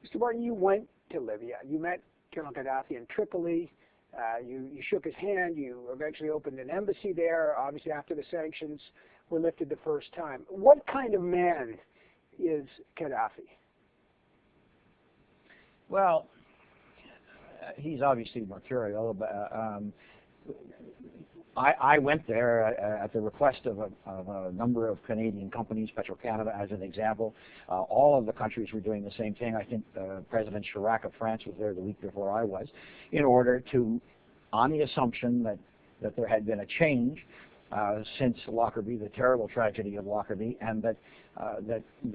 Mr. Martin, you went to Libya. You met Colonel Gaddafi in Tripoli. You shook his hand. You eventually opened an embassy there, obviously after the sanctions were lifted the first time. What kind of man is Gaddafi? Well, he's obviously mercurial. But, I went there at the request of a number of Canadian companies, Petro-Canada as an example. All of the countries were doing the same thing. I think President Chirac of France was there the week before I was, in order to, on the assumption that there had been a change since Lockerbie, the terrible tragedy of Lockerbie, and that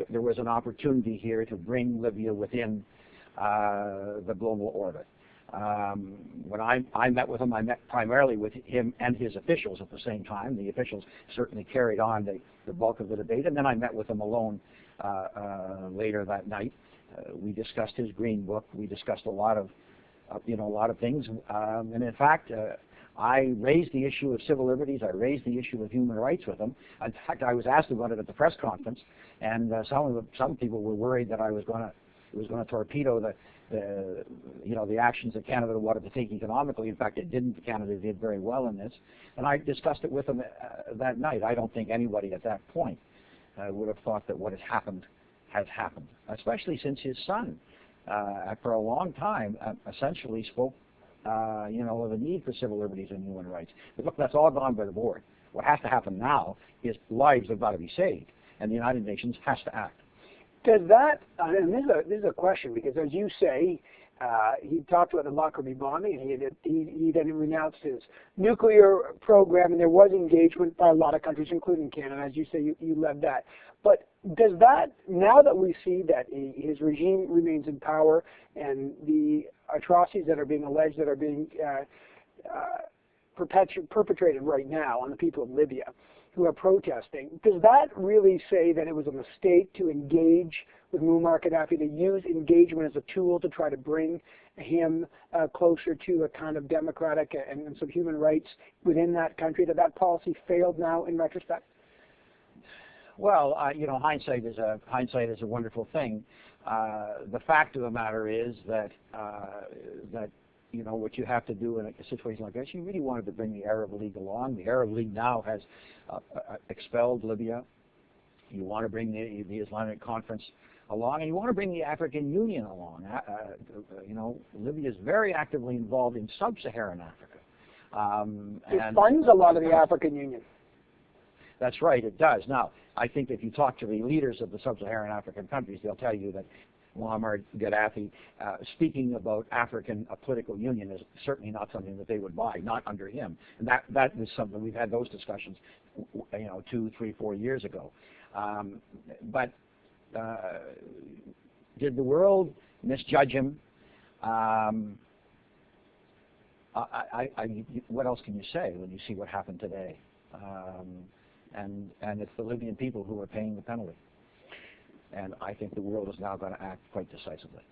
there was an opportunity here to bring Libya within the global orbit. When I met with him, I met primarily with him and his officials at the same time. The officials certainly carried on the bulk of the debate, and then I met with him alone later that night. We discussed his green book. We discussed a lot of things, and in fact, I raised the issue of civil liberties. I raised the issue of human rights with him. In fact, I was asked about it at the press conference, and some people were worried that I was going to torpedo the actions that Canada wanted to take economically. In fact, it didn't. Canada did very well in this, and I discussed it with him that night. I don't think anybody at that point would have thought that what has happened, especially since his son, for a long time, essentially spoke, of the need for civil liberties and human rights. But look, that's all gone by the board. What has to happen now is lives have got to be saved, and the United Nations has to act. Does that, and this is a question, because as you say, he talked about the Lockerbie bombing, and he then renounced his nuclear program, and there was engagement by a lot of countries, including Canada. As you say, you led that. But does that, now that we see that his regime remains in power, and the atrocities that are being alleged, that are being perpetrated right now on the people of Libya who are protesting, does that really say that it was a mistake to engage with Muammar Gaddafi, to use engagement as a tool to try to bring him closer to a kind of democratic and some human rights within that country, that policy failed now in retrospect? Well, hindsight is a wonderful thing. The fact of the matter is that what you have to do in a situation like this, you really wanted to bring the Arab League along. The Arab League now has expelled Libya. You want to bring the Islamic Conference along, and you want to bring the African Union along. Libya is very actively involved in sub-Saharan Africa. It funds a lot of the African Union. That's right, it does. Now, I think if you talk to the leaders of the sub-Saharan African countries, they'll tell you that Muammar Gaddafi, speaking about African political union, is certainly not something that they would buy, not under him. And that is something, we've had those discussions, 2, 3, 4 years ago. But did the world misjudge him? What else can you say when you see what happened today? And it's the Libyan people who are paying the penalty. And I think the world is now going to act quite decisively.